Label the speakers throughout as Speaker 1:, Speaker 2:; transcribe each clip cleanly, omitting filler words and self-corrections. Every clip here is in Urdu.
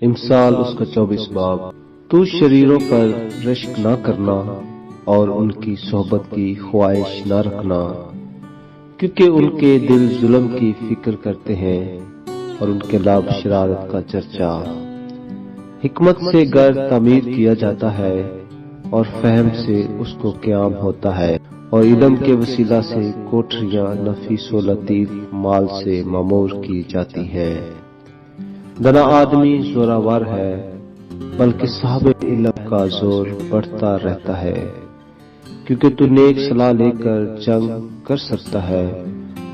Speaker 1: امثال اس کا 24 باب۔ تو شریروں پر رشک نہ کرنا اور ان کی صحبت کی خواہش نہ رکھنا، کیونکہ ان کے دل ظلم کی فکر کرتے ہیں اور ان کے لب شرارت کا چرچا۔ حکمت سے گھر تعمیر کیا جاتا ہے اور فہم سے اس کو قیام ہوتا ہے، اور علم کے وسیلہ سے کوٹھریاں نفیس و لطیف مال سے معمور کی جاتی ہیں۔ دنا آدمی زوراور ہے، بلکہ صاحب علم کا زور بڑھتا رہتا ہے، کیونکہ تو نیک صلاح لے کر جنگ کر سکتا ہے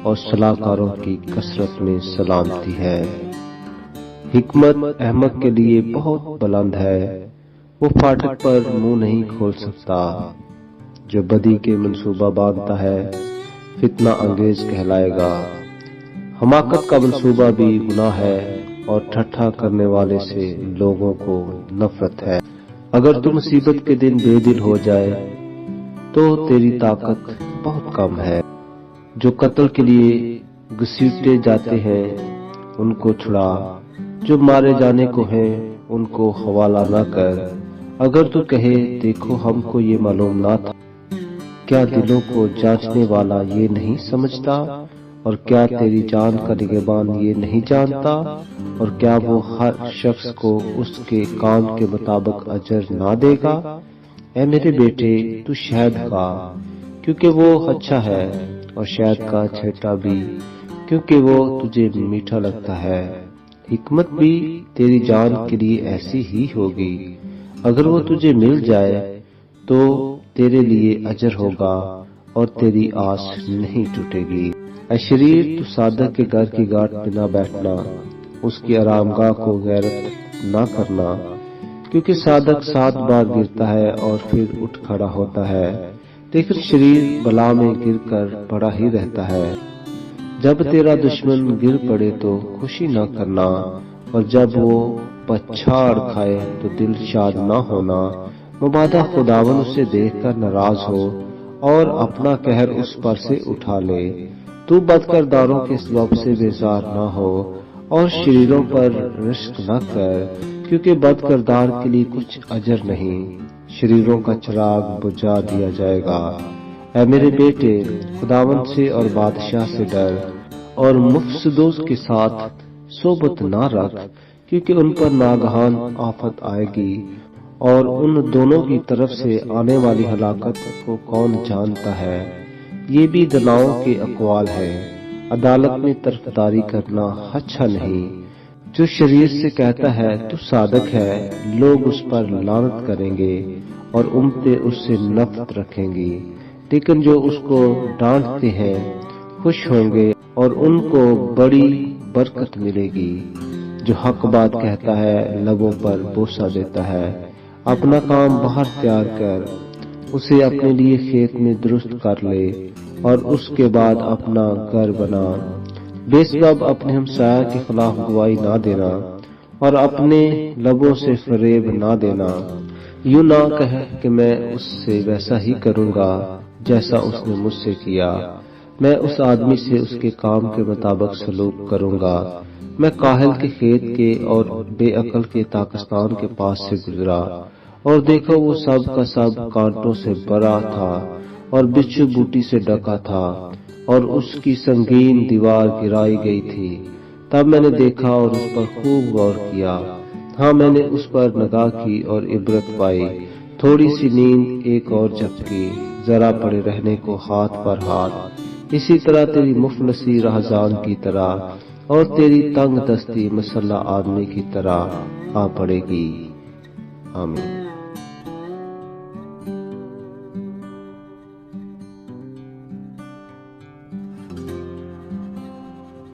Speaker 1: اور صلاح کاروں کی کثرت میں سلامتی ہے۔ حکمت احمق کے لیے بہت بلند ہے، وہ پھاٹک پر منہ نہیں کھول سکتا۔ جو بدی کے منصوبہ باندھتا ہے فتنہ انگیز کہلائے گا۔ حماقت کا منصوبہ بھی گناہ ہے اور ٹھٹھا کرنے والے سے لوگوں کو نفرت ہے۔ اگر تو مصیبت کے دن بے دل ہو جائے تو تیری طاقت بہت کم ہے۔ جو قتل کے لیے گھسیٹے جاتے ہیں ان کو چھڑا، جو مارے جانے کو ہیں ان کو حوالہ نہ کر۔ اگر تو کہے دیکھو ہم کو یہ معلوم نہ تھا، کیا دلوں کو جانچنے والا یہ نہیں سمجھتا؟ اور کیا تیری جان کا نگہبان یہ نہیں جانتا؟ اور کیا وہ ہر شخص کو اس کے کام کے مطابق اجر نہ دے گا؟ اے میرے بیٹے تو شہد کھا کیونکہ وہ اچھا ہے، اور شہد کا چھیٹا بھی کیونکہ وہ تجھے میٹھا لگتا ہے۔ حکمت بھی تیری جان کے لیے ایسی ہی ہوگی، اگر وہ تجھے مل جائے تو تیرے لیے اجر ہوگا اور تیری آس نہیں ٹوٹے گی۔ اے شریر تو صادق کے گھر کی گاٹ پہ نہ بیٹھنا، اس کی آرام گاہ کو غیرت نہ کرنا، کیونکہ صادق 7 بار گرتا ہے اور پھر اٹھ کھڑا ہوتا ہے، لیکن شریر بلا میں گر کر پڑا ہی رہتا ہے۔ جب تیرا دشمن گر پڑے تو خوشی نہ کرنا، اور جب وہ پچھاڑ کھائے تو دل شاد نہ ہونا۔ مبادا خداوند اسے دیکھ کر ناراض ہو اور اپنا قہر اس پر سے اٹھا لے۔ تو بدکرداروں کے سبب سے بیزار نہ ہو اور شریروں پر رشک نہ کر، کیونکہ بدکردار کے لیے کچھ اجر نہیں، شریروں کا چراغ بجھا دیا جائے گا۔ اے میرے بیٹے خداوند سے اور بادشاہ سے ڈر، اور مفسدوں کے ساتھ صحبت نہ رکھ، کیونکہ ان پر ناگہان آفت آئے گی، اور ان دونوں کی طرف سے آنے والی ہلاکت کو کون جانتا ہے۔ یہ بھی دناؤں کے اقوال ہے، عدالت میں طرفداری کرنا اچھا نہیں۔ جو شریر سے کہتا ہے تو صادق ہے، لوگ اس پر لعنت کریں گے اور امتیں اس سے نفرت رکھیں گی، لیکن جو اس کو ڈانٹتے ہیں خوش ہوں گے اور ان کو بڑی برکت ملے گی۔ جو حق بات کہتا ہے لبوں پر بوسہ دیتا ہے، اپنا کام باہر تیار کر، اسے اپنے لیے کھیت میں درست کر لے اور اس کے بعد اپنا گھر بنا۔ بے سبب اپنے ہمسایہ کے خلاف گواہی نہ دینا اور اپنے لبوں سے فریب نہ دینا۔ یوں نہ کہے کہ میں اس سے ویسا ہی کروں گا جیسا اس نے مجھ سے کیا، میں اس آدمی سے اس کے کام کے مطابق سلوک کروں گا۔ میں کاہل کے کھیت کے اور بے عقل کے تاکستان کے پاس سے گزرا، اور دیکھو وہ سب کا سب کانٹوں سے بھرا تھا اور بچھو بوٹی سے ڈکا تھا، اور اس کی سنگین دیوار گرائی گئی تھی۔ تب میں نے دیکھا اور اس پر خوب غور کیا، ہاں میں نے اس پر نگاہ کی اور عبرت پائی۔ تھوڑی سی نیند ایک اور جھپکی، ذرا پڑے رہنے کو ہاتھ پر ہاتھ، اسی طرح تیری مفلسی رہزان کی طرح اور تیری تنگ دستی مسلح آدمی کی طرح آ پڑے گی۔ آمین۔